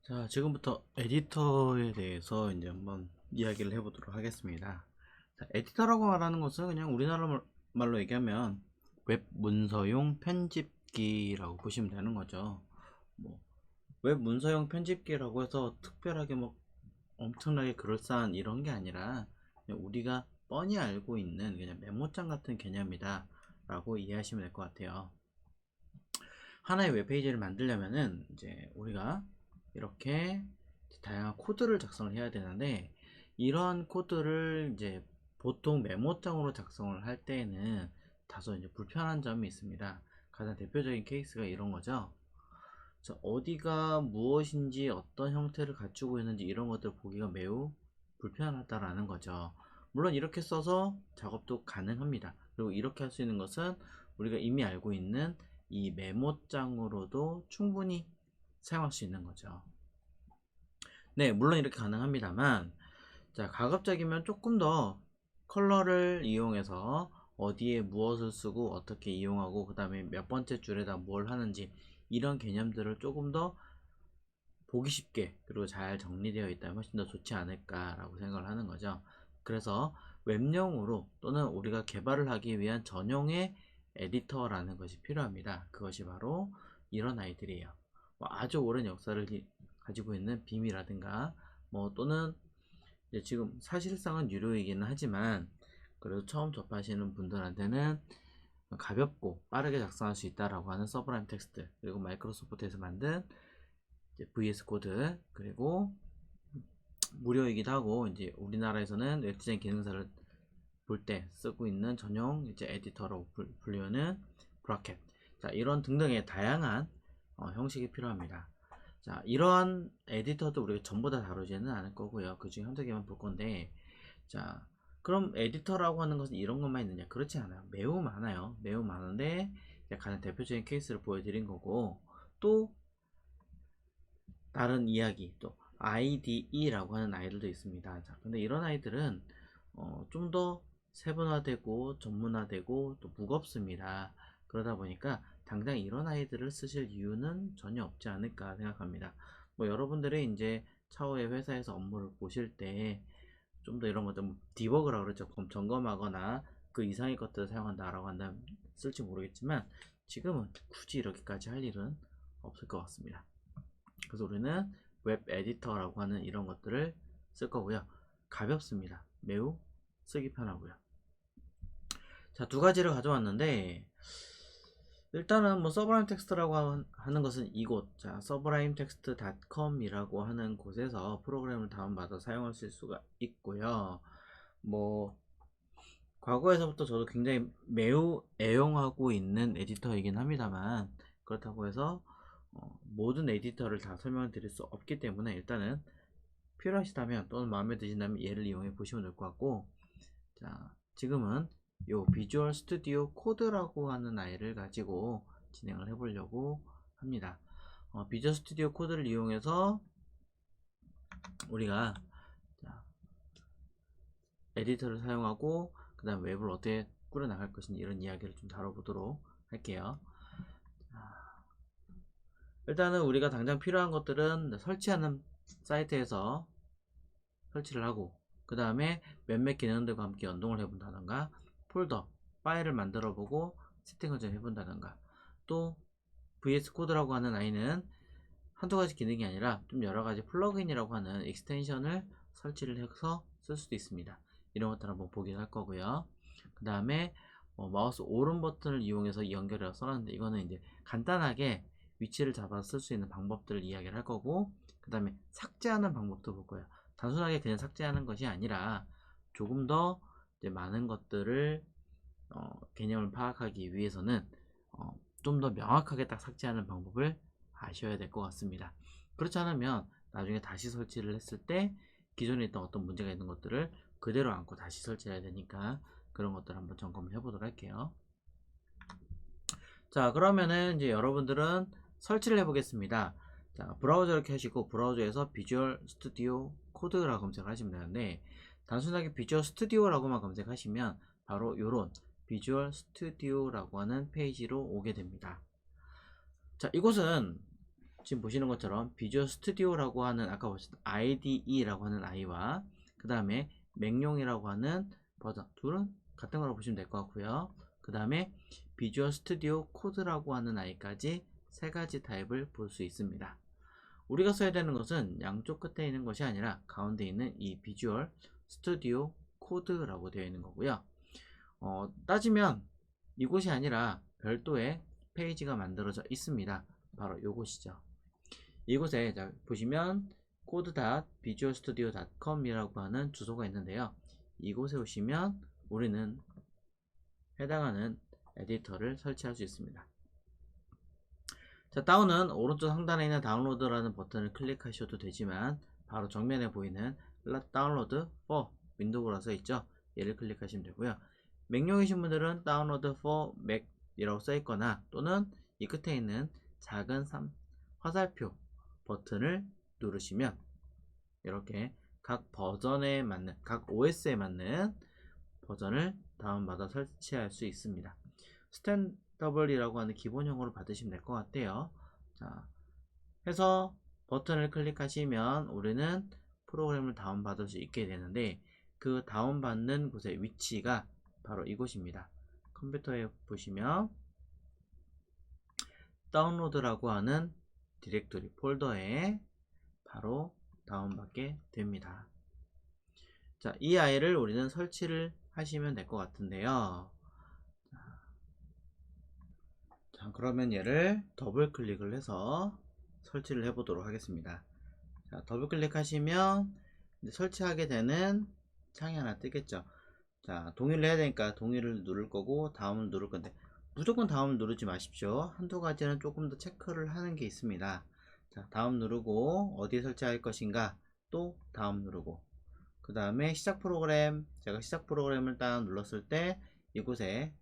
자, 지금부터 에디터에 대해서 이제 한번 이야기를 해보도록 하겠습니다. 자, 에디터라고 말하는 것은 그냥 우리나라 말로 얘기하면 웹 문서용 편집기라고 보시면 되는 거죠. 뭐, 웹 문서용 편집기라고 해서 특별하게 뭐 엄청나게 그럴싸한 이런 게 아니라 그냥 우리가 뻔히 알고 있는 그냥 메모장 같은 개념이다 라고 이해하시면 될 것 같아요. 하나의 웹페이지를 만들려면은 이제 우리가 이렇게 다양한 코드를 작성을 해야 되는데, 이런 코드를 이제 보통 메모장으로 작성을 할 때에는 다소 이제 불편한 점이 있습니다. 가장 대표적인 케이스가 이런 거죠. 어디가 무엇인지 어떤 형태를 갖추고 있는지 이런 것들을 보기가 매우 불편하다라는 거죠. 물론 이렇게 써서 작업도 가능합니다. 그리고 이렇게 할 수 있는 것은 우리가 이미 알고 있는 이 메모장으로도 충분히 사용할 수 있는 거죠. 네, 물론 이렇게 가능합니다만, 자, 가급적이면 조금 더 컬러를 이용해서 어디에 무엇을 쓰고 어떻게 이용하고 그 다음에 몇 번째 줄에다 뭘 하는지 이런 개념들을 조금 더 보기 쉽게 그리고 잘 정리되어 있다면 훨씬 더 좋지 않을까라고 생각을 하는 거죠. 그래서 웹용으로 또는 우리가 개발을 하기 위한 전용의 에디터라는 것이 필요합니다. 그것이 바로 이런 아이들이에요. 뭐 아주 오랜 역사를 가지고 있는 빔이라든가 뭐 또는 이제 지금 사실상은 유료이기는 하지만 그래도 처음 접하시는 분들한테는 가볍고 빠르게 작성할 수 있다라고 하는 서브라임 텍스트, 그리고 마이크로소프트에서 만든 VS 코드, 그리고 무료이기도 하고 이제 우리나라에서는 웹 디자인 기능사를 볼 때 쓰고 있는 전용 이제 에디터로 불리는 브라켓, 자 이런 등등의 다양한 형식이 필요합니다. 자, 이러한 에디터도 우리가 전부 다 다루지는 않을 거고요. 그 중에 한두 개만 볼 건데, 자 그럼 에디터라고 하는 것은 이런 것만 있느냐? 그렇지 않아요. 매우 많아요. 매우 많은데 가장 대표적인 케이스를 보여드린 거고, 또 다른 이야기, 또 IDE라고 하는 아이들도 있습니다. 자, 근데 이런 아이들은 좀 더 세분화되고 전문화되고 또 무겁습니다. 그러다 보니까 당장 이런 아이들을 쓰실 이유는 전혀 없지 않을까 생각합니다. 뭐 여러분들이 이제 차후에 회사에서 업무를 보실 때 좀 더 이런 것들 뭐 디버그라고 그러죠. 점검하거나 그 이상의 것들을 사용한다라고 한다면 쓸지 모르겠지만, 지금은 굳이 이렇게까지 할 일은 없을 것 같습니다. 그래서 우리는 웹 에디터라고 하는 이런 것들을 쓸 거고요. 가볍습니다. 매우 쓰기 편하고요. 자, 두 가지를 가져왔는데, 일단은 뭐 서브라임 텍스트라고 하는 것은 이곳, 자 서브라임텍스트.com이라고 하는 곳에서 프로그램을 다운받아 사용하실 수가 있고요. 뭐 과거에서부터 저도 굉장히 매우 애용하고 있는 에디터이긴 합니다만, 그렇다고 해서 모든 에디터를 다 설명을 드릴 수 없기 때문에 일단은 필요하시다면 또는 마음에 드신다면 얘를 이용해 보시면 될 것 같고, 자 지금은 요 비주얼 스튜디오 코드라고 하는 아이를 가지고 진행을 해 보려고 합니다. 비주얼 스튜디오 코드를 이용해서 우리가 자, 에디터를 사용하고 그 다음 웹을 어떻게 꾸려나갈 것인지 이런 이야기를 좀 다뤄보도록 할게요. 일단은 우리가 당장 필요한 것들은 설치하는 사이트에서 설치를 하고, 그 다음에 몇몇 기능들과 함께 연동을 해본다던가, 폴더, 파일을 만들어 보고 세팅을 좀 해본다던가, 또 VS 코드라고 하는 아이는 한두 가지 기능이 아니라 좀 여러 가지 플러그인이라고 하는 익스텐션을 설치를 해서 쓸 수도 있습니다. 이런 것들 한번 보기를 할 거고요. 그 다음에 마우스 오른 버튼을 이용해서 연결해서 써놨는데, 이거는 이제 간단하게 위치를 잡아서 쓸 수 있는 방법들을 이야기를 할 거고, 그 다음에 삭제하는 방법도 볼 거예요. 단순하게 그냥 삭제하는 것이 아니라 조금 더 이제 많은 것들을 개념을 파악하기 위해서는 좀 더 명확하게 딱 삭제하는 방법을 아셔야 될 것 같습니다. 그렇지 않으면 나중에 다시 설치를 했을 때 기존에 있던 어떤 문제가 있는 것들을 그대로 안고 다시 설치해야 되니까 그런 것들 한번 점검을 해보도록 할게요. 자, 그러면은 이제 여러분들은 설치를 해보겠습니다. 자, 브라우저를 켜시고 브라우저에서 비주얼 스튜디오 코드라고 검색을 하시면 되는데, 단순하게 비주얼 스튜디오라고만 검색하시면 바로 이런 비주얼 스튜디오라고 하는 페이지로 오게 됩니다. 자, 이곳은 지금 보시는 것처럼 비주얼 스튜디오라고 하는 아까 보셨던 IDE라고 하는 I와 그 다음에 맥용이라고 하는 버전 둘은 같은 거라고 보시면 될 것 같고요. 그 다음에 비주얼 스튜디오 코드라고 하는 I까지 세 가지 타입을 볼 수 있습니다. 우리가 써야 되는 것은 양쪽 끝에 있는 것이 아니라 가운데 있는 이 비주얼 스튜디오 코드라고 되어 있는 거고요. 따지면 이곳이 아니라 별도의 페이지가 만들어져 있습니다. 바로 이곳이죠. 이곳에 보시면 code.visualstudio.com 이라고 하는 주소가 있는데요. 이곳에 오시면 우리는 해당하는 에디터를 설치할 수 있습니다. 자, 다운은 오른쪽 상단에 있는 다운로드라는 버튼을 클릭하셔도 되지만 바로 정면에 보이는 다운로드 for 윈도우라 써 있죠. 얘를 클릭하시면 되고요. 맥용이신 분들은 다운로드 for Mac이라고 써 있거나 또는 이 끝에 있는 작은 화살표 버튼을 누르시면 이렇게 각 버전에 맞는 각 OS에 맞는 버전을 다운받아 설치할 수 있습니다. 스탠더블이라고 하는 기본형으로 받으시면 될 것 같아요. 자, 해서 버튼을 클릭하시면 우리는 프로그램을 다운받을 수 있게 되는데 그 다운받는 곳의 위치가 바로 이곳입니다. 컴퓨터에 보시면 다운로드라고 하는 디렉토리 폴더에 바로 다운받게 됩니다. 자, 이 아이를 우리는 설치를 하시면 될 것 같은데요. 자, 그러면 얘를 더블 클릭을 해서 설치를 해 보도록 하겠습니다. 자, 더블 클릭하시면 설치하게 되는 창이 하나 뜨겠죠. 자, 동의를 해야 되니까 동의를 누를 거고 다음을 누를 건데 무조건 다음을 누르지 마십시오. 한두 가지는 조금 더 체크를 하는 게 있습니다. 자, 다음 누르고 어디에 설치할 것인가 또 다음 누르고 그 다음에 시작 프로그램, 제가 시작 프로그램을 딱 눌렀을 때 이곳에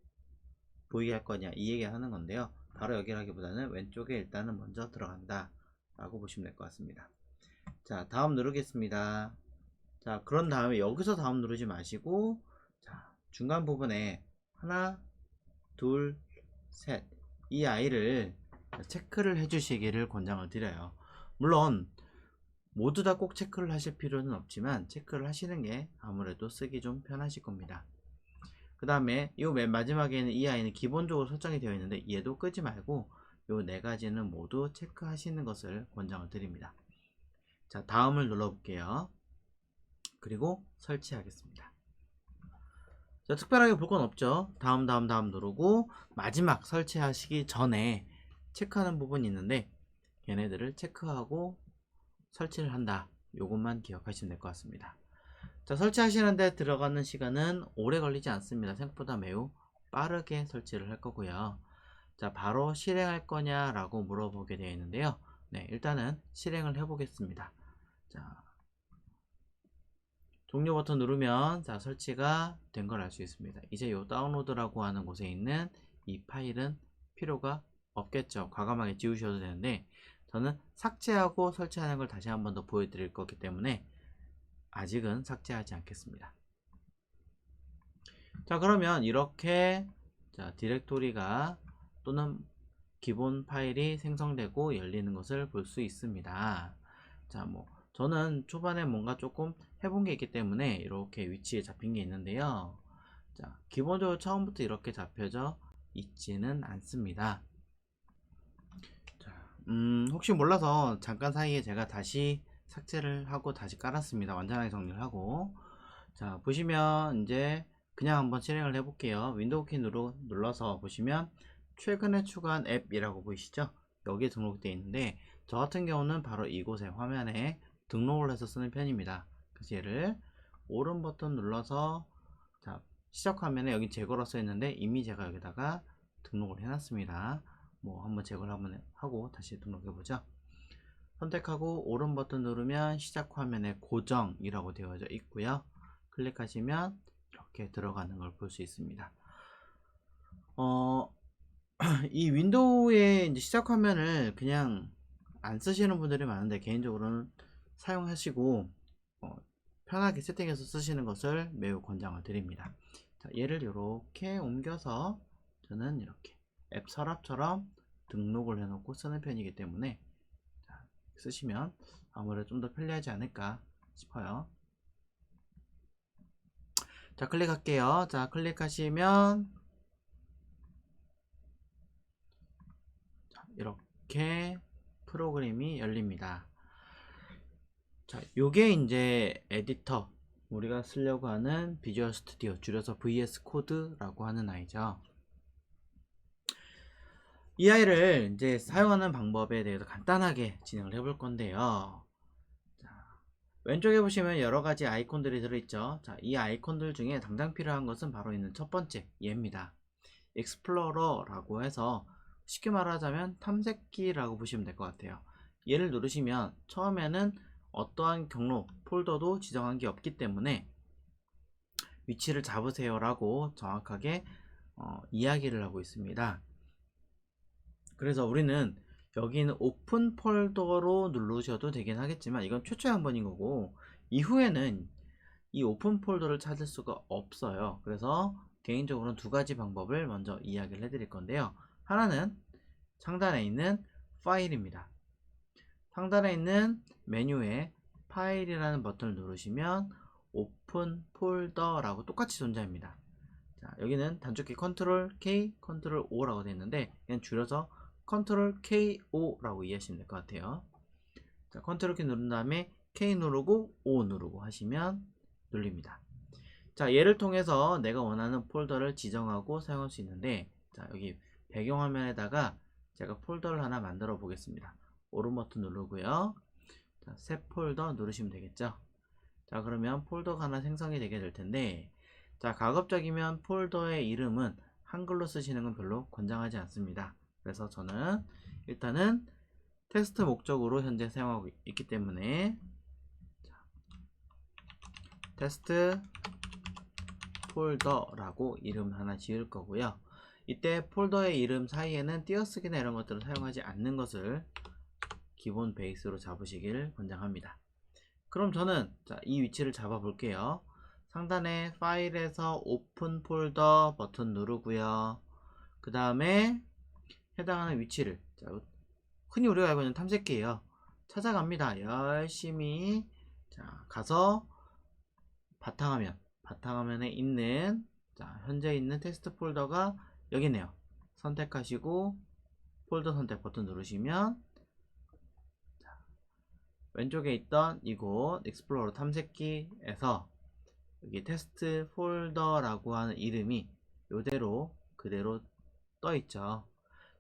보이게 할 거냐 이 얘기 하는 건데요. 바로 여기라기보다는 왼쪽에 일단은 먼저 들어간다 라고 보시면 될 것 같습니다. 자, 다음 누르겠습니다. 자, 그런 다음에 여기서 다음 누르지 마시고 자, 중간 부분에 하나 둘 셋 이 아이를 체크를 해 주시기를 권장을 드려요. 물론 모두 다 꼭 체크를 하실 필요는 없지만 체크를 하시는 게 아무래도 쓰기 좀 편하실 겁니다. 그 다음에 이 맨 마지막에는 이 아이는 기본적으로 설정이 되어 있는데 얘도 끄지 말고 이 네 가지는 모두 체크하시는 것을 권장을 드립니다. 자, 다음을 눌러 볼게요. 그리고 설치하겠습니다. 자, 특별하게 볼 건 없죠. 다음 누르고 마지막 설치하시기 전에 체크하는 부분이 있는데 얘네들을 체크하고 설치를 한다. 요것만 기억하시면 될 것 같습니다. 자, 설치하시는데 들어가는 시간은 오래 걸리지 않습니다. 생각보다 매우 빠르게 설치를 할 거고요. 자, 바로 실행할 거냐 라고 물어보게 되어 있는데요. 네, 일단은 실행을 해 보겠습니다. 자, 종료 버튼 누르면 자, 설치가 된 걸 알 수 있습니다. 이제 요 다운로드라고 하는 곳에 있는 이 파일은 필요가 없겠죠. 과감하게 지우셔도 되는데 저는 삭제하고 설치하는 걸 다시 한번 더 보여드릴 거기 때문에 아직은 삭제하지 않겠습니다. 자, 그러면 이렇게 자, 디렉토리가 또는 기본 파일이 생성되고 열리는 것을 볼 수 있습니다. 자, 저는 초반에 뭔가 조금 해본 게 있기 때문에 이렇게 위치에 잡힌 게 있는데요. 자, 기본적으로 처음부터 이렇게 잡혀져 있지는 않습니다. 자, 혹시 몰라서 잠깐 사이에 제가 다시 삭제를 하고 다시 깔았습니다. 완전하게 정리를 하고. 자, 보시면 이제 그냥 한번 실행을 해 볼게요. 윈도우 키 눌러서 보시면 최근에 추가한 앱이라고 보이시죠? 여기에 등록되어 있는데 저 같은 경우는 바로 이곳에 화면에 등록을 해서 쓰는 편입니다. 그래서 얘를 오른 버튼 눌러서 자, 시작 화면에 여기 제거로 써 있는데 이미 제가 여기다가 등록을 해 놨습니다. 한번 제거를 한번 하고 다시 등록해 보죠. 선택하고 오른 버튼 누르면 시작 화면에 고정이라고 되어져 있고요. 클릭하시면 이렇게 들어가는 걸 볼 수 있습니다. 이 윈도우의 이제 시작 화면을 그냥 안 쓰시는 분들이 많은데 개인적으로는 사용하시고 편하게 세팅해서 쓰시는 것을 매우 권장을 드립니다. 자, 얘를 이렇게 옮겨서 저는 이렇게 앱 서랍처럼 등록을 해놓고 쓰는 편이기 때문에 쓰시면 아무래도 좀 더 편리하지 않을까 싶어요. 자, 클릭할게요. 자, 클릭하시면 이렇게 프로그램이 열립니다. 자, 요게 이제 에디터, 우리가 쓰려고 하는 비주얼 스튜디오, 줄여서 VS 코드라고 하는 아이죠. 이 아이를 이제 사용하는 방법에 대해서 간단하게 진행을 해볼 건데요. 자, 왼쪽에 보시면 여러 가지 아이콘들이 들어있죠. 자, 이 아이콘들 중에 당장 필요한 것은 바로 있는 첫 번째 얘입니다. 익스플로러라고 해서 쉽게 말하자면 탐색기라고 보시면 될 것 같아요. 얘를 누르시면 처음에는 어떠한 경로, 폴더도 지정한 게 없기 때문에 위치를 잡으세요 라고 정확하게 이야기를 하고 있습니다. 그래서 우리는 여기 있는 오픈 폴더로 누르셔도 되긴 하겠지만 이건 최초의 한 번인 거고, 이후에는 이 오픈 폴더를 찾을 수가 없어요. 그래서 개인적으로는 두 가지 방법을 먼저 이야기를 해드릴 건데요. 하나는 상단에 있는 파일입니다. 상단에 있는 메뉴에 파일이라는 버튼을 누르시면 오픈 폴더라고 똑같이 존재합니다. 자, 여기는 단축키 컨트롤 K, 컨트롤 O라고 되어 있는데 그냥 줄여서 컨트롤 KO라고 이해하시면 될 것 같아요. 자, 컨트롤 키 누른 다음에 K 누르고 O 누르고 하시면 눌립니다. 자, 얘를 통해서 내가 원하는 폴더를 지정하고 사용할 수 있는데, 자, 여기 배경화면에다가 제가 폴더를 하나 만들어 보겠습니다. 오른 버튼 누르고요. 자, 새 폴더 누르시면 되겠죠. 자, 그러면 폴더가 하나 생성이 되게 될 텐데, 자, 가급적이면 폴더의 이름은 한글로 쓰시는 건 별로 권장하지 않습니다. 그래서 저는 일단은 테스트 목적으로 현재 사용하고 있기 때문에, 자, 테스트 폴더라고 이름 하나 지을 거고요. 이때 폴더의 이름 사이에는 띄어쓰기나 이런 것들을 사용하지 않는 것을 기본 베이스로 잡으시길 권장합니다. 그럼 저는 이 위치를 잡아 볼게요. 상단에 파일에서 오픈 폴더 버튼 누르고요. 그 다음에 해당하는 위치를, 흔히 우리가 알고 있는 탐색기예요. 찾아갑니다. 열심히. 자, 가서 바탕화면에 있는, 자, 현재 있는 테스트 폴더가 여기 있네요. 선택하시고 폴더 선택 버튼 누르시면, 자, 왼쪽에 있던 이곳 익스플로러 탐색기에서 여기 테스트 폴더라고 하는 이름이 이대로 그대로 떠 있죠.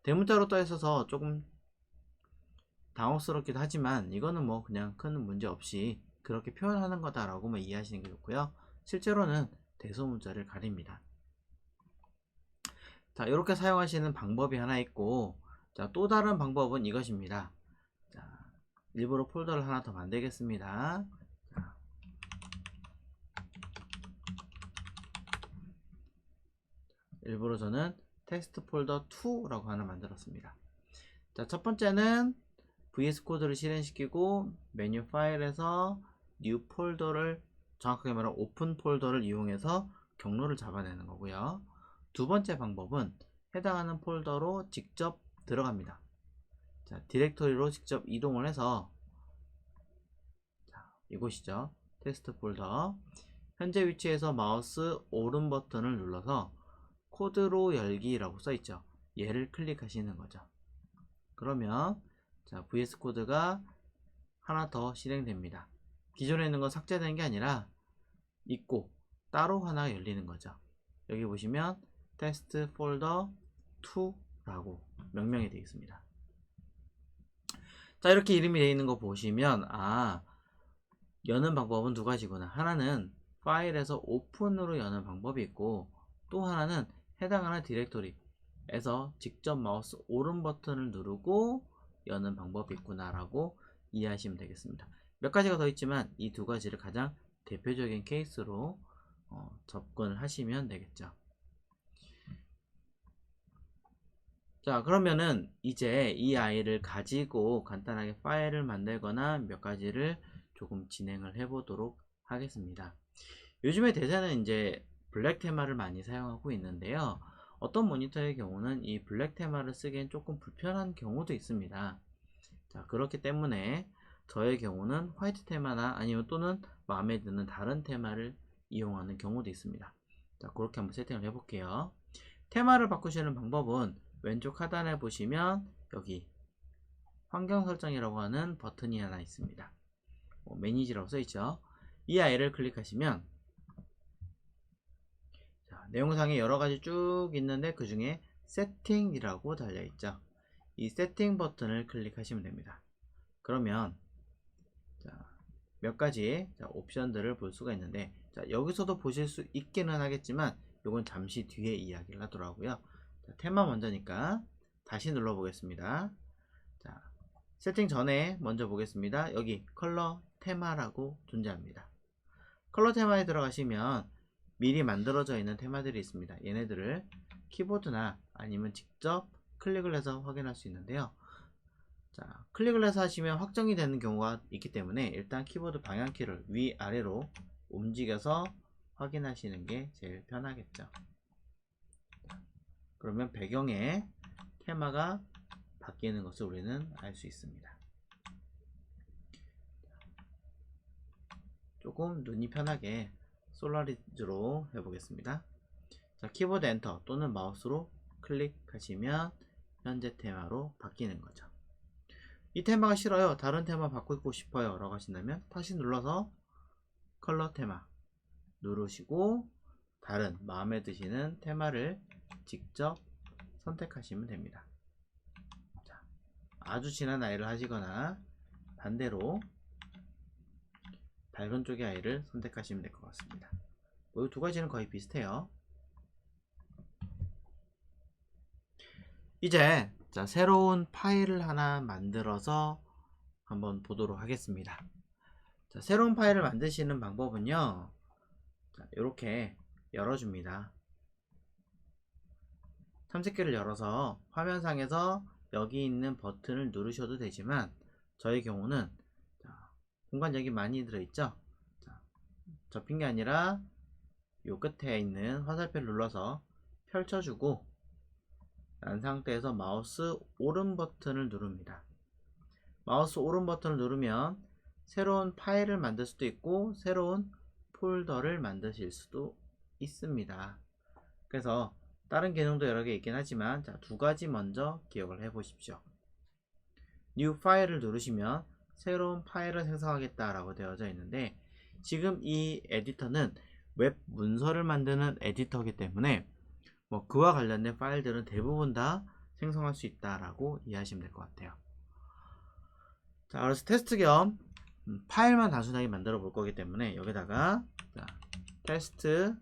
대문자로 떠 있어서 조금 당혹스럽기도 하지만 이거는 뭐 그냥 큰 문제 없이 그렇게 표현하는 거다라고만 이해하시는 게 좋고요. 실제로는 대소문자를 가립니다. 자, 이렇게 사용하시는 방법이 하나 있고, 자, 또 다른 방법은 이것입니다. 자, 일부러 폴더를 하나 더 만들겠습니다. 자, 일부러 저는 테스트 폴더 2라고 하나 만들었습니다. 자, 첫 번째는 VS 코드를 실행시키고 메뉴 파일에서 뉴 폴더를, 정확하게 말하면 오픈 폴더를 이용해서 경로를 잡아내는 거고요. 두 번째 방법은 해당하는 폴더로 직접 들어갑니다. 자, 디렉토리로 직접 이동을 해서, 자, 이곳이죠. 테스트 폴더. 현재 위치에서 마우스 오른 버튼을 눌러서 코드로 열기라고 써있죠. 얘를 클릭하시는 거죠. 그러면 자, VS 코드가 하나 더 실행됩니다. 기존에 있는 건 삭제되는 게 아니라 있고 따로 하나 열리는 거죠. 여기 보시면 테스트 폴더 2라고 명명이 되어 있습니다. 자, 이렇게 이름이 되어 있는 거 보시면, 아, 여는 방법은 두 가지구나. 하나는 파일에서 오픈으로 여는 방법이 있고, 또 하나는 해당하는 디렉토리에서 직접 마우스 오른 버튼을 누르고 여는 방법이 있구나 라고 이해하시면 되겠습니다. 몇 가지가 더 있지만 이 두 가지를 가장 대표적인 케이스로 접근을 하시면 되겠죠. 자, 그러면은 이제 이 아이를 가지고 간단하게 파일을 만들거나 몇 가지를 조금 진행을 해 보도록 하겠습니다. 요즘에 대세는 이제 블랙 테마를 많이 사용하고 있는데요. 어떤 모니터의 경우는 이 블랙 테마를 쓰기엔 조금 불편한 경우도 있습니다. 자, 그렇기 때문에 저의 경우는 화이트 테마나 아니면 또는 마음에 드는 다른 테마를 이용하는 경우도 있습니다. 자, 그렇게 한번 세팅을 해볼게요. 테마를 바꾸시는 방법은 왼쪽 하단에 보시면 여기 환경 설정이라고 하는 버튼이 하나 있습니다. 매니지라고 써있죠. 이 아이를 클릭하시면 자, 내용상에 여러가지 쭉 있는데 그 중에 세팅이라고 달려있죠. 이 세팅 버튼을 클릭하시면 됩니다. 그러면 자, 몇 가지 옵션들을 볼 수가 있는데 자, 여기서도 보실 수 있기는 하겠지만 이건 잠시 뒤에 이야기를 하더라고요. 자, 테마 먼저니까 다시 눌러 보겠습니다. 자, 세팅 전에 먼저 보겠습니다. 여기 컬러 테마라고 존재합니다. 컬러 테마에 들어가시면 미리 만들어져 있는 테마들이 있습니다. 얘네들을 키보드나 아니면 직접 클릭을 해서 확인할 수 있는데요. 자, 클릭을 해서 하시면 확정이 되는 경우가 있기 때문에 일단 키보드 방향키를 위아래로 움직여서 확인하시는 게 제일 편하겠죠. 그러면 배경에 테마가 바뀌는 것을 우리는 알 수 있습니다. 조금 눈이 편하게 솔라리즈로 해보겠습니다. 자, 키보드 엔터 또는 마우스로 클릭하시면 현재 테마로 바뀌는 거죠. 이 테마가 싫어요, 다른 테마 바꾸고 싶어요 라고 하신다면 다시 눌러서 컬러 테마 누르시고 다른 마음에 드시는 테마를 직접 선택하시면 됩니다. 자, 아주 진한 아이를 하시거나 반대로 밝은 쪽의 아이를 선택하시면 될 것 같습니다. 이 두 가지는 거의 비슷해요. 이제 자, 새로운 파일을 하나 만들어서 한번 보도록 하겠습니다. 자, 새로운 파일을 만드시는 방법은요, 이렇게 열어줍니다. 탐색기를 열어서 화면상에서 여기 있는 버튼을 누르셔도 되지만 저의 경우는 자, 공간력이 많이 들어있죠. 자, 접힌 게 아니라 요 끝에 있는 화살표를 눌러서 펼쳐주고 난 상태에서 마우스 오른 버튼을 누릅니다. 마우스 오른 버튼을 누르면 새로운 파일을 만들 수도 있고 새로운 폴더를 만드실 수도 있습니다. 그래서 다른 기능도 여러 개 있긴 하지만 자, 두 가지 먼저 기억을 해 보십시오. New 파일을 누르시면 새로운 파일을 생성하겠다 라고 되어져 있는데 지금 이 에디터는 웹 문서를 만드는 에디터이기 때문에 그와 관련된 파일들은 대부분 다 생성할 수 있다라고 이해하시면 될 것 같아요. 자, 그래서 테스트 겸 파일만 단순하게 만들어 볼 거기 때문에 여기다가 자, 테스트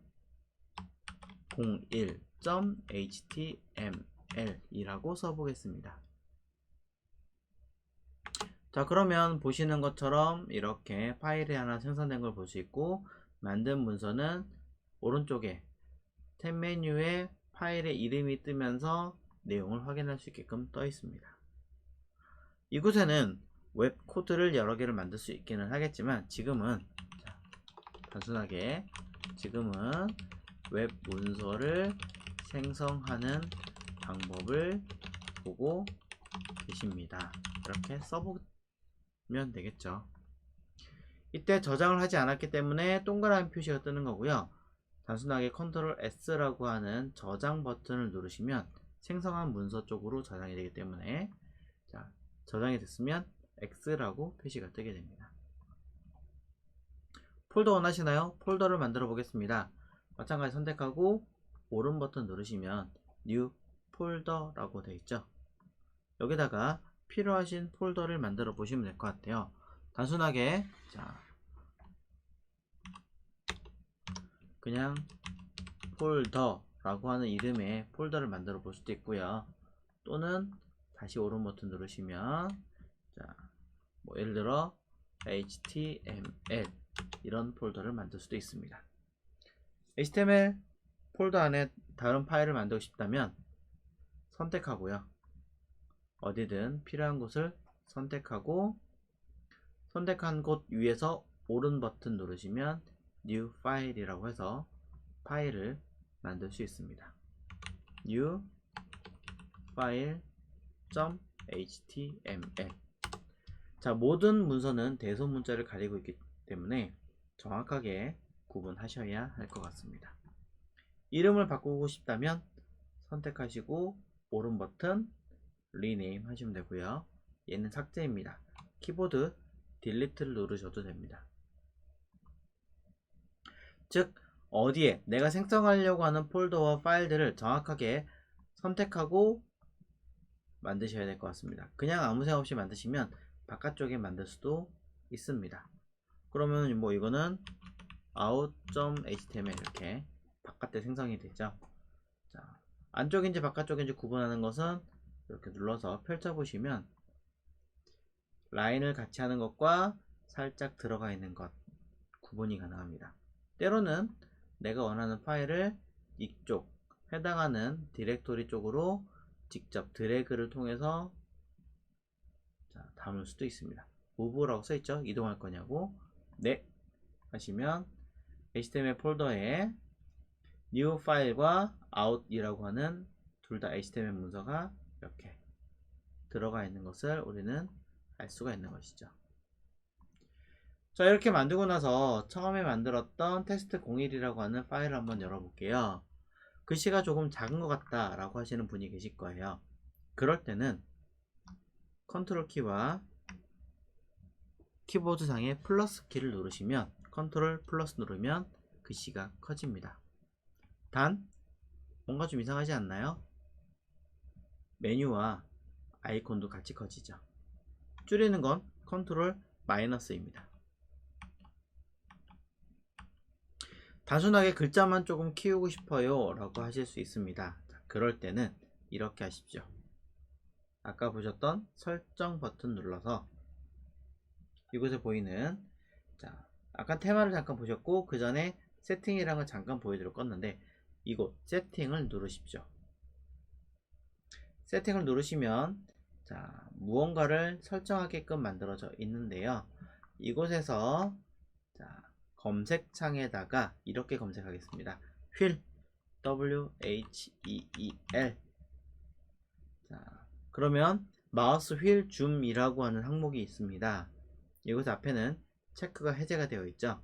01.html 이라고 써보겠습니다. 자, 그러면 보시는 것처럼 이렇게 파일이 하나 생성된 걸 볼 수 있고 만든 문서는 오른쪽에 탭 메뉴에 파일의 이름이 뜨면서 내용을 확인할 수 있게끔 떠 있습니다. 이곳에는 웹 코드를 여러 개를 만들 수 있기는 하겠지만 지금은 단순하게 웹 문서를 생성하는 방법을 보고 계십니다. 이렇게 써보면 되겠죠. 이때 저장을 하지 않았기 때문에 동그라미 표시가 뜨는 거고요. 단순하게 컨트롤 S라고 하는 저장 버튼을 누르시면 생성한 문서 쪽으로 저장이 되기 때문에 자, 저장이 됐으면 X라고 표시가 뜨게 됩니다. 폴더 원하시나요? 폴더를 만들어 보겠습니다. 마찬가지 선택하고 오른 버튼 누르시면 New 폴더라고 되어 있죠. 여기다가 필요하신 폴더를 만들어 보시면 될 것 같아요. 단순하게 자, 그냥 폴더라고 하는 이름의 폴더를 만들어 볼 수도 있고요. 또는 다시 오른 버튼 누르시면 자, 예를 들어 HTML 이런 폴더를 만들 수도 있습니다. HTML 폴더 안에 다른 파일을 만들고 싶다면 선택하고요. 어디든 필요한 곳을 선택하고 선택한 곳 위에서 오른 버튼 누르시면 New File이라고 해서 파일을 만들 수 있습니다. New File.html 자, 모든 문서는 대소문자를 가리고 있기 때문에 정확하게 구분하셔야 할 것 같습니다. 이름을 바꾸고 싶다면 선택하시고 오른 버튼 리네임 하시면 되고요. 얘는 삭제입니다. 키보드 딜리트를 누르셔도 됩니다. 즉 어디에 내가 생성하려고 하는 폴더와 파일들을 정확하게 선택하고 만드셔야 될 것 같습니다. 그냥 아무 생각 없이 만드시면 바깥쪽에 만들 수도 있습니다. 그러면 뭐 이거는 out.html 이렇게 바깥에 생성이 되죠. 자, 안쪽인지 바깥쪽인지 구분하는 것은 이렇게 눌러서 펼쳐 보시면 라인을 같이 하는 것과 살짝 들어가 있는 것 구분이 가능합니다. 때로는 내가 원하는 파일을 이쪽 해당하는 디렉토리 쪽으로 직접 드래그를 통해서 담을 수도 있습니다. move라고 써있죠? 이동할 거냐고. 네 하시면 HTML 폴더에 new 파일과 out이라고 하는 둘 다 HTML 문서가 이렇게 들어가 있는 것을 우리는 알 수가 있는 것이죠. 자, 이렇게 만들고 나서 처음에 만들었던 test01이라고 하는 파일을 한번 열어볼게요. 글씨가 조금 작은 것 같다 라고 하시는 분이 계실 거예요. 그럴 때는 컨트롤 키와 키보드 상의 플러스 키를 누르시면 컨트롤 플러스 누르면 글씨가 커집니다. 단 뭔가 좀 이상하지 않나요? 메뉴와 아이콘도 같이 커지죠. 줄이는 건 컨트롤 마이너스입니다. 단순하게 글자만 조금 키우고 싶어요 라고 하실 수 있습니다. 자, 그럴 때는 이렇게 하십시오. 아까 보셨던 설정 버튼 눌러서 이곳에 보이는 아까 테마를 잠깐 보셨고 그 전에 세팅이라는 걸 잠깐 보여드려 껐는데 이곳 세팅을 누르십시오. 세팅을 누르시면 무언가를 설정하게끔 만들어져 있는데요. 이곳에서 검색창에다가 이렇게 검색하겠습니다. 휠 WHEEL. 그러면 마우스 휠 줌이라고 하는 항목이 있습니다. 이곳 앞에는 체크가 해제가 되어 있죠.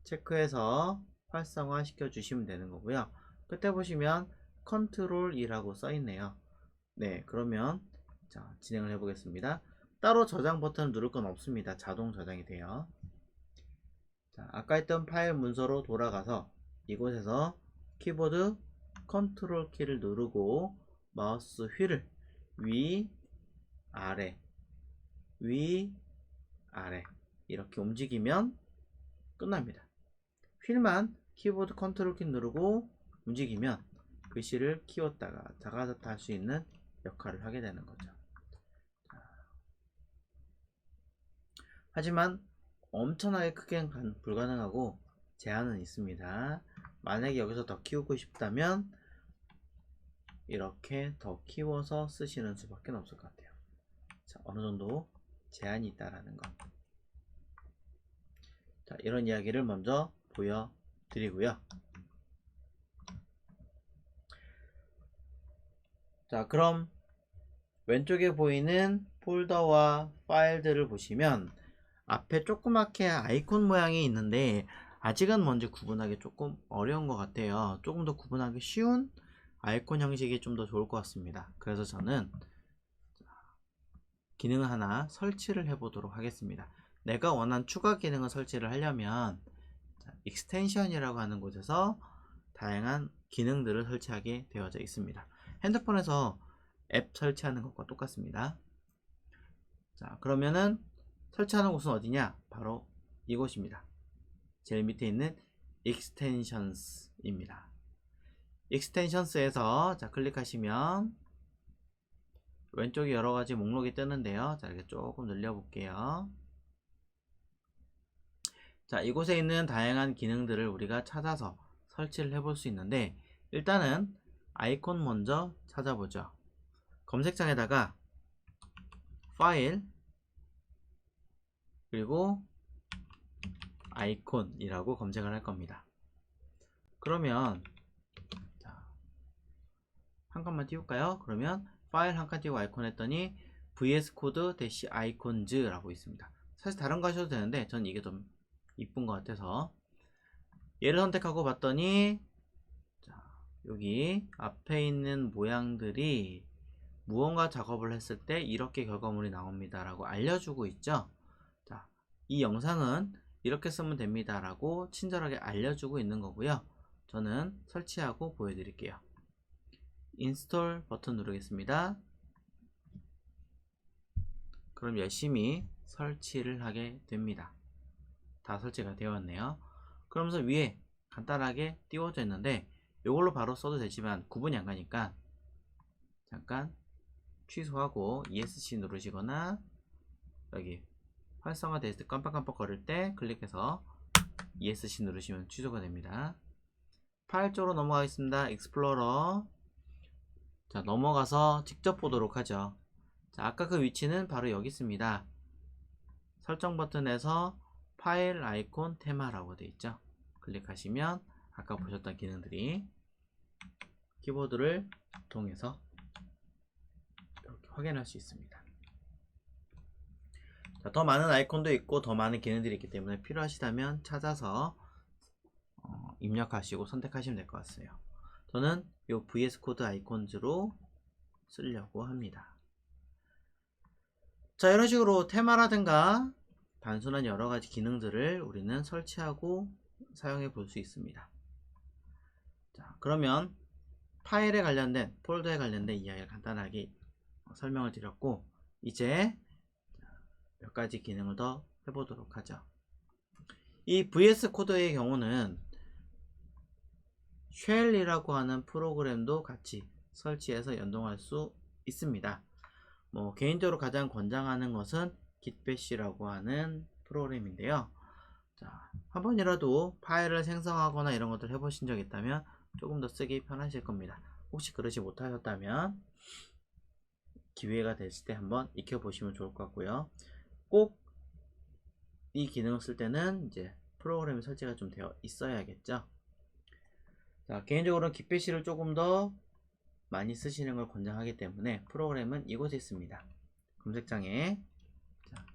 체크해서 활성화 시켜 주시면 되는 거고요. 끝에 보시면 컨트롤이라고 써 있네요. 네, 그러면 진행을 해 보겠습니다. 따로 저장 버튼을 누를 건 없습니다. 자동 저장이 돼요. 아까 했던 파일 문서로 돌아가서 이곳에서 키보드 컨트롤 키를 누르고 마우스 휠을 위 아래 위 아래 이렇게 움직이면 끝납니다. 휠만 키보드 컨트롤 키 누르고 움직이면 글씨를 키웠다가 작아졌다 할 수 있는 역할을 하게 되는 거죠. 하지만 엄청나게 크게는 불가능하고 제한은 있습니다. 만약에 여기서 더 키우고 싶다면 이렇게 더 키워서 쓰시는 수밖에 없을 것 같아요. 자, 어느 정도 제한이 있다라는 것. 자, 이런 이야기를 먼저 보여드리고요. 자, 그럼 왼쪽에 보이는 폴더와 파일들을 보시면 앞에 조그맣게 아이콘 모양이 있는데 아직은 뭔지 구분하기 조금 어려운 것 같아요. 조금 더 구분하기 쉬운 아이콘 형식이 좀 더 좋을 것 같습니다. 그래서 저는 기능을 하나 설치를 해 보도록 하겠습니다. 내가 원하는 추가 기능을 설치를 하려면 익스텐션이라고 하는 곳에서 다양한 기능들을 설치하게 되어져 있습니다. 핸드폰에서 앱 설치하는 것과 똑같습니다. 자, 그러면은 설치하는 곳은 어디냐? 바로 이곳입니다. 제일 밑에 있는 Extensions입니다. Extensions에서 클릭하시면 왼쪽에 여러가지 목록이 뜨는데요. 자, 이렇게 조금 늘려볼게요. 자, 이곳에 있는 다양한 기능들을 우리가 찾아서 설치를 해볼 수 있는데 일단은 아이콘 먼저 찾아보죠. 검색창에다가 파일 그리고 아이콘이라고 검색을 할 겁니다. 그러면 한 칸만 띄울까요? 그러면 파일 한 칸 띄우고 아이콘 했더니 vscode -icons라고 있습니다. 사실 다른 거 하셔도 되는데 전 이게 좀 이쁜 것 같아서 얘를 선택하고 봤더니 자, 여기 앞에 있는 모양들이 무언가 작업을 했을 때 이렇게 결과물이 나옵니다 라고 알려주고 있죠. 자, 이 영상은 이렇게 쓰면 됩니다 라고 친절하게 알려주고 있는 거고요. 저는 설치하고 보여드릴게요. 인스톨 버튼 누르겠습니다. 그럼 열심히 설치를 하게 됩니다. 다 설치가 되었네요. 그러면서 위에 간단하게 띄워져 있는데 이걸로 바로 써도 되지만 구분이 안 가니까 잠깐 취소하고 ESC 누르시거나 여기 활성화 됐을 때 깜빡깜빡 거릴 때 클릭해서 ESC 누르시면 취소가 됩니다. 파일 쪽으로 넘어가겠습니다. 익스플로러. 자, 넘어가서 직접 보도록 하죠. 자, 아까 그 위치는 바로 여기 있습니다. 설정 버튼에서 파일 아이콘 테마라고 되어 있죠. 클릭하시면 아까 보셨던 기능들이 키보드를 통해서 이렇게 확인할 수 있습니다. 자, 더 많은 아이콘도 있고 더 많은 기능들이 있기 때문에 필요하시다면 찾아서 입력하시고 선택하시면 될 것 같아요. 저는 이 VS 코드 아이콘즈로 쓰려고 합니다. 자, 이런 식으로 테마라든가 단순한 여러가지 기능들을 우리는 설치하고 사용해 볼 수 있습니다. 자, 그러면 파일에 관련된 폴더에 관련된 이야기를 간단하게 설명을 드렸고 이제 몇 가지 기능을 더 해보도록 하죠. 이 VS 코드의 경우는 쉘이라고 하는 프로그램도 같이 설치해서 연동할 수 있습니다. 개인적으로 가장 권장하는 것은 gitbash라고 하는 프로그램인데요. 자, 한 번이라도 파일을 생성하거나 이런 것들 해보신 적 있다면 조금 더 쓰기 편하실 겁니다. 혹시 그러지 못하셨다면 기회가 됐을 때 한번 익혀보시면 좋을 것 같고요. 꼭 이 기능을 쓸 때는 이제 프로그램이 설치가 좀 되어 있어야겠죠. 자, 개인적으로는 gitbash를 조금 더 많이 쓰시는 걸 권장하기 때문에 프로그램은 이곳에 있습니다. 검색창에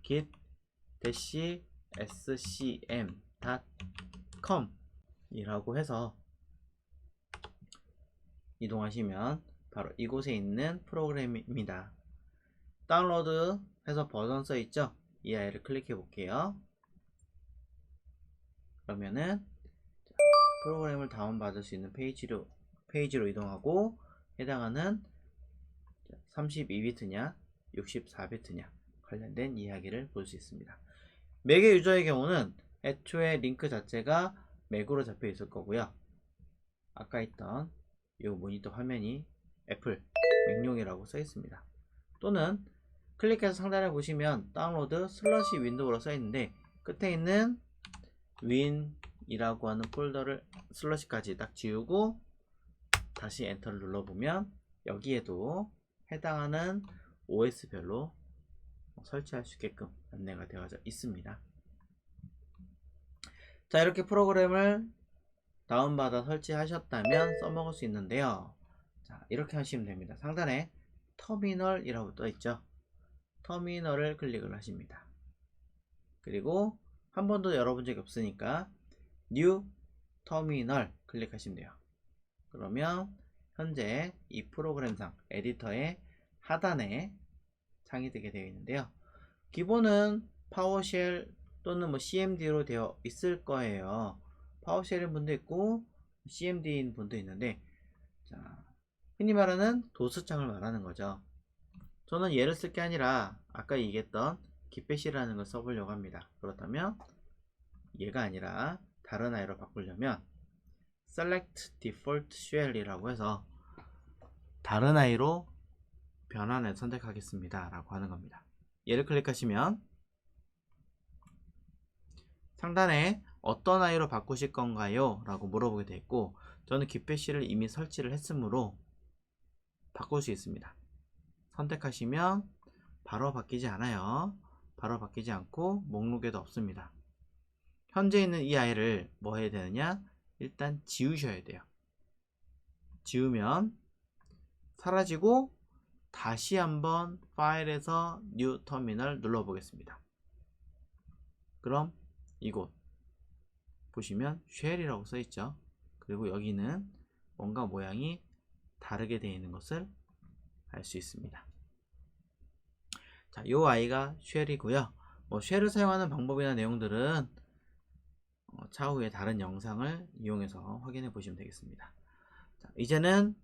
git-scm.com 이라고 해서 이동하시면 바로 이곳에 있는 프로그램입니다. 다운로드 해서 버전 써있죠? 이 아이를 클릭해 볼게요. 그러면은 프로그램을 다운받을 수 있는 페이지로 이동하고 해당하는 32비트냐 64비트냐 관련된 이야기를 볼 수 있습니다. 맥의 유저의 경우는 애초에 링크 자체가 맥으로 잡혀 있을 거고요. 아까 있던 이 모니터 화면이 애플 맥용이라고 써 있습니다. 또는 클릭해서 상단에 보시면 다운로드 슬러시 윈도우로 써 있는데 끝에 있는 윈이라고 하는 폴더를 슬러시까지 딱 지우고 다시 엔터를 눌러보면 여기에도 해당하는 OS별로 설치할 수 있게끔 안내가 되어져 있습니다. 자, 이렇게 프로그램을 다운받아 설치하셨다면 써먹을 수 있는데요. 자, 이렇게 하시면 됩니다. 상단에 터미널이라고 떠있죠. 터미널을 클릭을 하십니다. 그리고 한 번도 열어본 적이 없으니까 New 터미널 클릭하시면 돼요. 그러면 현재 이 프로그램상 에디터의 하단에 창이 뜨게 되어 있는데요. 기본은 파워쉘 또는 CMD로 되어 있을 거예요. 파워쉘인 분도 있고 CMD인 분도 있는데 자, 흔히 말하는 도스창을 말하는 거죠. 저는 얘를 쓸 게 아니라 아까 얘기했던 gitbash라는 걸 써보려고 합니다. 그렇다면 얘가 아니라 다른 아이로 바꾸려면 select default shell이라고 해서 다른 아이로 변환을 선택하겠습니다 라고 하는 겁니다. 얘를 클릭하시면 상단에 어떤 아이로 바꾸실 건가요? 라고 물어보게 되어 있고 저는 gitbash를 이미 설치를 했으므로 바꿀 수 있습니다. 선택하시면 바로 바뀌지 않아요. 바로 바뀌지 않고 목록에도 없습니다. 현재 있는 이 아이를 뭐 해야 되느냐? 일단 지우셔야 돼요. 지우면 사라지고 다시 한번 파일에서 뉴 터미널 눌러 보겠습니다. 그럼 이곳 보시면 쉘이라고 써 있죠. 그리고 여기는 뭔가 모양이 다르게 되어 있는 것을 알 수 있습니다. 자, 요 아이가 쉘이고요. 쉘을 사용하는 방법이나 내용들은 차후에 다른 영상을 이용해서 확인해 보시면 되겠습니다. 자, 이제는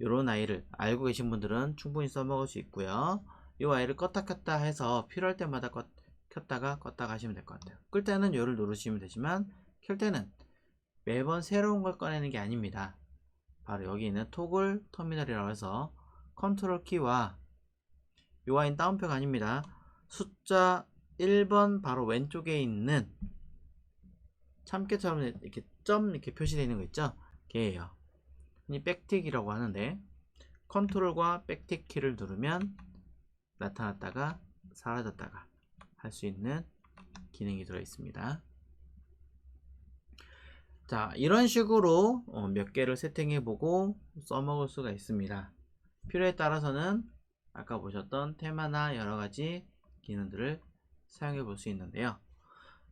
요런 아이를 알고 계신 분들은 충분히 써먹을 수 있고요. 요 아이를 껐다 켰다 해서 필요할 때마다 켰다가 껐다가 하시면 될 것 같아요. 끌 때는 요를 누르시면 되지만 켤 때는 매번 새로운 걸 꺼내는 게 아닙니다. 바로 여기 있는 토글 터미널이라고 해서 컨트롤 키와 요 아이는 다운표가 아닙니다. 숫자 1번 바로 왼쪽에 있는 참깨처럼 이렇게 점 이렇게 표시되어 있는 거 있죠? 걔예요. 이 백틱이라고 하는데 컨트롤과 백틱 키를 누르면 나타났다가 사라졌다가 할 수 있는 기능이 들어 있습니다. 자, 이런 식으로 몇 개를 세팅해 보고 써먹을 수가 있습니다. 필요에 따라서는 아까 보셨던 테마나 여러가지 기능들을 사용해 볼 수 있는데요.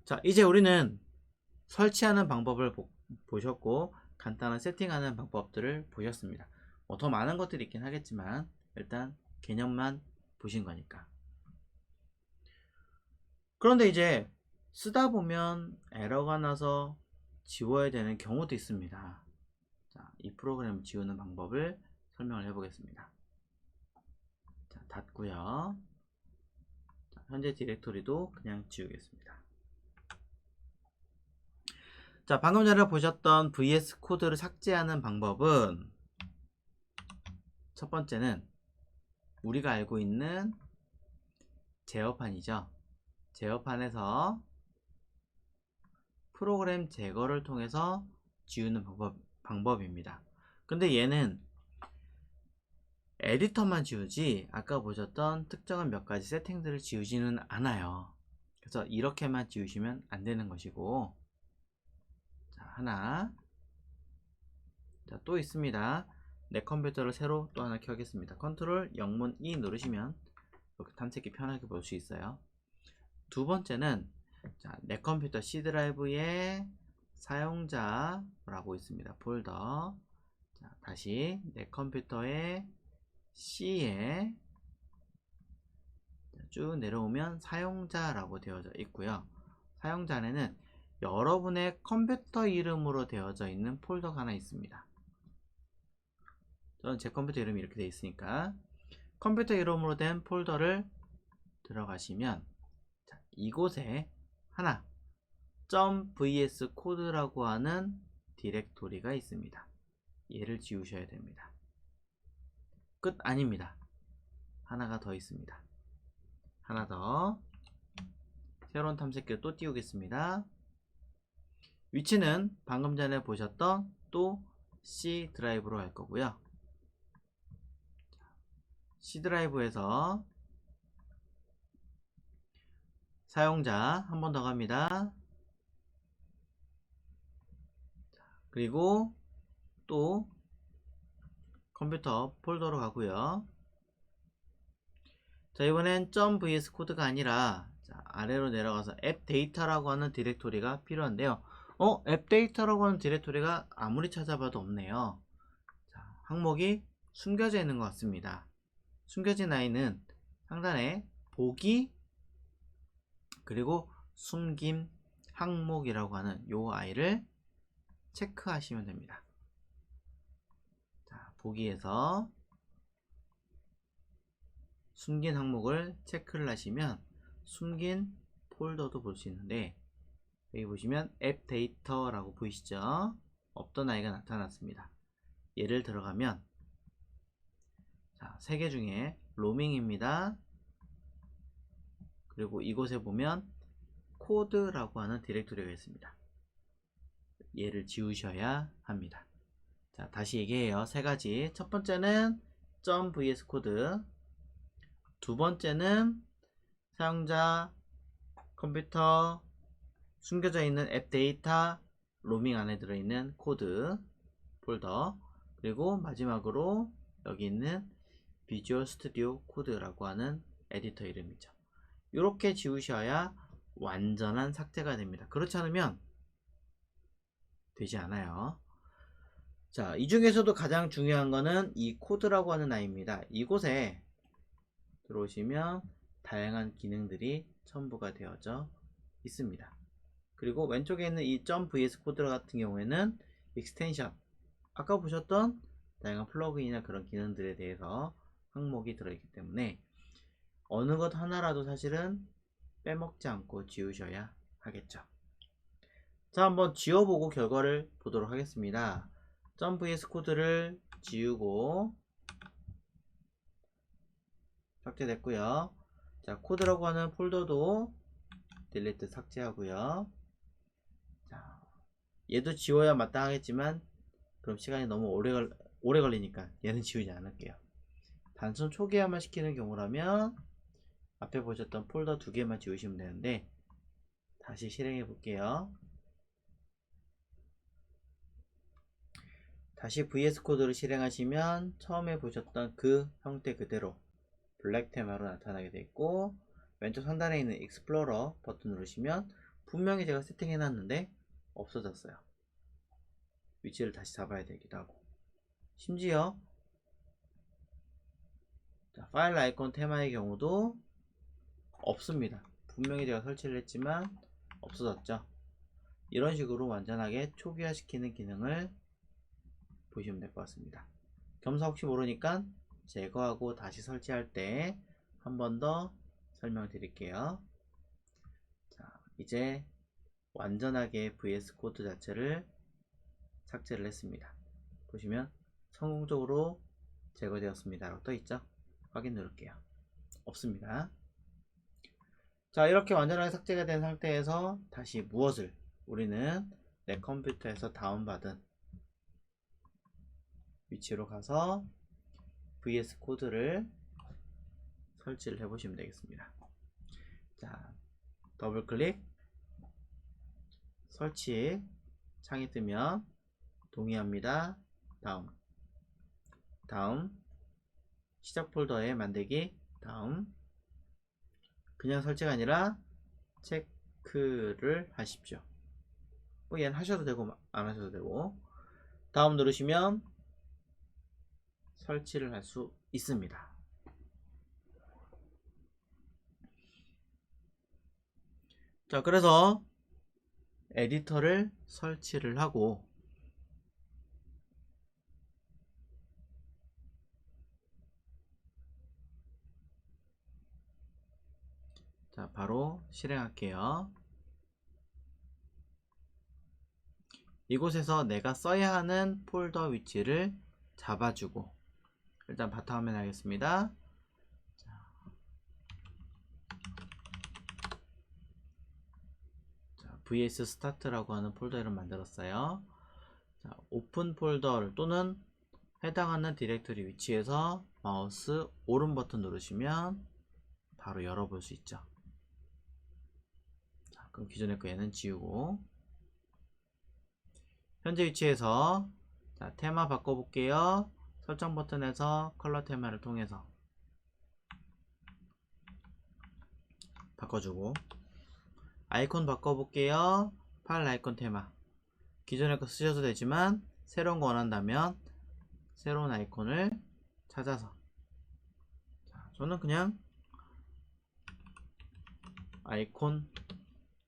자, 이제 우리는 설치하는 방법을 보셨고 간단한 세팅하는 방법들을 보셨습니다. 더 많은 것들이 있긴 하겠지만 일단 개념만 보신 거니까. 그런데 이제 쓰다 보면 에러가 나서 지워야 되는 경우도 있습니다. 자, 이 프로그램을 지우는 방법을 설명을 해 보겠습니다. 자, 닫고요. 자, 현재 디렉토리도 그냥 지우겠습니다. 자, 방금 전에 보셨던 VS 코드를 삭제하는 방법은 첫 번째는 우리가 알고 있는 제어판이죠. 제어판에서 프로그램 제거를 통해서 지우는 방법입니다. 근데 얘는 에디터만 지우지 아까 보셨던 특정한 몇 가지 세팅들을 지우지는 않아요. 그래서 이렇게만 지우시면 안 되는 것이고, 자, 하나, 자, 또 있습니다. 내 컴퓨터를 새로 또 하나 켜겠습니다. 컨트롤 영문 E 누르시면 이렇게 탐색기 편하게 볼 수 있어요. 두 번째는 자, 내 컴퓨터 C 드라이브에 사용자라고 있습니다. 폴더. 자, 다시 내 컴퓨터에 C에 쭉 내려오면 사용자라고 되어져 있고요. 사용자 안에는 여러분의 컴퓨터 이름으로 되어져 있는 폴더가 하나 있습니다. 저는 제 컴퓨터 이름이 이렇게 되어 있으니까 컴퓨터 이름으로 된 폴더를 들어가시면 자, 이곳에 하나 .vs 코드라고 하는 디렉토리가 있습니다. 얘를 지우셔야 됩니다. 끝 아닙니다. 하나가 더 있습니다. 하나 더 새로운 탐색기를 또 띄우겠습니다. 위치는 방금 전에 보셨던 또 C 드라이브로 할 거고요. C 드라이브에서 사용자 한 번 더 갑니다. 그리고 또 컴퓨터 폴더로 가고요. 자, 이번엔 .vs 코드가 아니라 자, 아래로 내려가서 앱 데이터라고 하는 디렉토리가 필요한데요. 앱 데이터라고 하는 디렉토리가 아무리 찾아봐도 없네요. 자, 항목이 숨겨져 있는 것 같습니다. 숨겨진 아이는 상단에 보기 그리고 숨김 항목이라고 하는 요 아이를 체크하시면 됩니다. 자, 보기에서 숨긴 항목을 체크를 하시면 숨긴 폴더도 볼 수 있는데 여기 보시면 앱 데이터라고 보이시죠? 없던 아이가 나타났습니다. 얘를 들어가면 자, 3개 중에 로밍입니다. 그리고 이곳에 보면 코드라고 하는 디렉토리가 있습니다. 얘를 지우셔야 합니다. 자, 다시 얘기해요. 3가지. 첫 번째는 .vs 코드, 두 번째는 사용자 컴퓨터 숨겨져 있는 앱 데이터 로밍 안에 들어있는 코드 폴더, 그리고 마지막으로 여기 있는 비주얼 스튜디오 코드라고 하는 에디터 이름이죠. 이렇게 지우셔야 완전한 삭제가 됩니다. 그렇지 않으면 되지 않아요. 자, 이 중에서도 가장 중요한 거는 이 코드라고 하는 아이입니다. 이곳에 들어오시면 다양한 기능들이 첨부가 되어져 있습니다. 그리고 왼쪽에 있는 이 .vs 코드 같은 경우에는 익스텐션, 아까 보셨던 다양한 플러그인이나 그런 기능들에 대해서 항목이 들어있기 때문에 어느 것 하나라도 사실은 빼먹지 않고 지우셔야 하겠죠. 자, 한번 지워보고 결과를 보도록 하겠습니다. .vs 코드를 지우고 삭제됐고요. 자, 코드라고 하는 폴더도 딜리트 삭제하고요. 자, 얘도 지워야 마땅하겠지만 그럼 시간이 너무 오래 걸리니까 얘는 지우지 않을게요. 단순 초기화만 시키는 경우라면 앞에 보셨던 폴더 2개만 지우시면 되는데 다시 실행해 볼게요. 다시 VS 코드를 실행하시면 처음에 보셨던 그 형태 그대로 블랙 테마로 나타나게 되어 있고, 왼쪽 상단에 있는 익스플로러 버튼 누르시면 분명히 제가 세팅해 놨는데 없어졌어요. 위치를 다시 잡아야 되기도 하고, 심지어 자, 파일 아이콘 테마의 경우도 없습니다. 분명히 제가 설치를 했지만 없어졌죠. 이런 식으로 완전하게 초기화 시키는 기능을 보시면 될 것 같습니다. 겸사 혹시 모르니까 제거하고 다시 설치할 때 한 번 더 설명드릴게요. 자, 이제 완전하게 VS 코드 자체를 삭제를 했습니다. 보시면 성공적으로 제거되었습니다 라고 떠있죠. 확인 누를게요. 없습니다. 자, 이렇게 완전하게 삭제가 된 상태에서 다시 무엇을 우리는 내 컴퓨터에서 다운받은 위치로 가서 VS 코드를 설치를 해 보시면 되겠습니다. 자, 더블 클릭, 설치 창이 뜨면 동의합니다. 다음 시작 폴더에 만들기, 다음. 그냥 설치가 아니라 체크를 하십시오. 뭐 얘는 하셔도 되고 안 하셔도 되고, 다음 누르시면 설치를 할 수 있습니다. 자, 그래서 에디터를 설치를 하고 자, 바로 실행할게요. 이곳에서 내가 써야 하는 폴더 위치를 잡아주고, 일단 바탕화면 하겠습니다. 자, vs start라고 하는 폴더를 만들었어요. 자, 오픈 폴더 또는 해당하는 디렉터리 위치에서 마우스 오른 버튼 누르시면 바로 열어볼 수 있죠. 자, 그럼 기존의 거 얘는 지우고, 현재 위치에서 자, 테마 바꿔볼게요. 설정 버튼에서 컬러 테마를 통해서 바꿔주고, 아이콘 바꿔볼게요. 파일 아이콘 테마 기존의 거 쓰셔도 되지만 새로운 거 원한다면 새로운 아이콘을 찾아서, 자, 저는 그냥 아이콘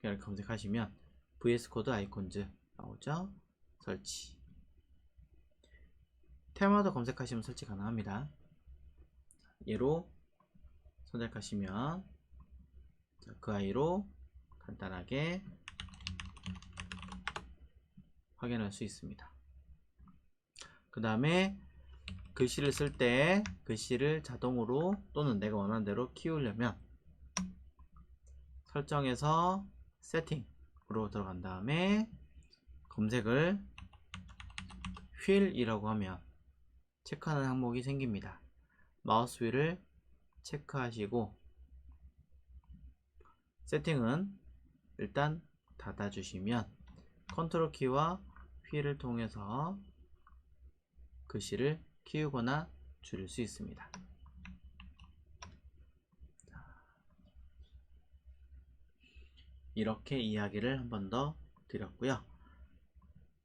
이렇게 검색하시면 VS 코드 아이콘즈 나오죠. 설치, 테마도 검색하시면 설치 가능합니다. 얘로 선택하시면 그 아이로 간단하게 확인할 수 있습니다. 그 다음에 글씨를 쓸 때 글씨를 자동으로 또는 내가 원하는 대로 키우려면 설정에서 세팅으로 들어간 다음에 검색을 휠이라고 하면 체크하는 항목이 생깁니다. 마우스 휠을 체크하시고 세팅은 일단 닫아주시면 컨트롤 키와 휠을 통해서 글씨를 키우거나 줄일 수 있습니다. 이렇게 이야기를 한 번 더 드렸고요.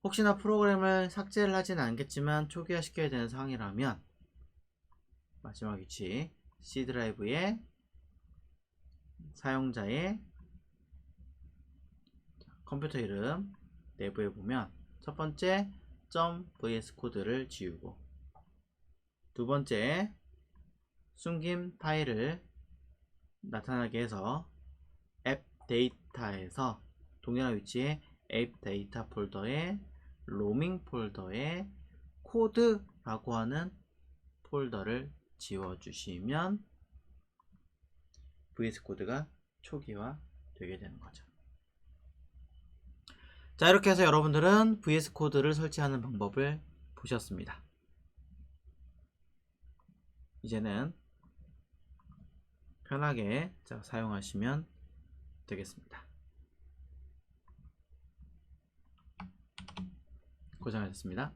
혹시나 프로그램을 삭제를 하진 않겠지만 초기화시켜야 되는 상황이라면 마지막 위치 C 드라이브에 사용자의 컴퓨터 이름 내부에 보면 첫 번째 .vs 코드를 지우고 두 번째 숨긴 파일을 나타나게 해서 앱 데이터에서 동일한 위치에 앱 데이터 폴더에 로밍 폴더에 코드라고 하는 폴더를 지워주시면 VS 코드가 초기화 되게 되는 거죠. 자, 이렇게 해서 여러분들은 VS 코드를 설치하는 방법을 보셨습니다. 이제는 편하게 사용하시면 되겠습니다. 고생하셨습니다.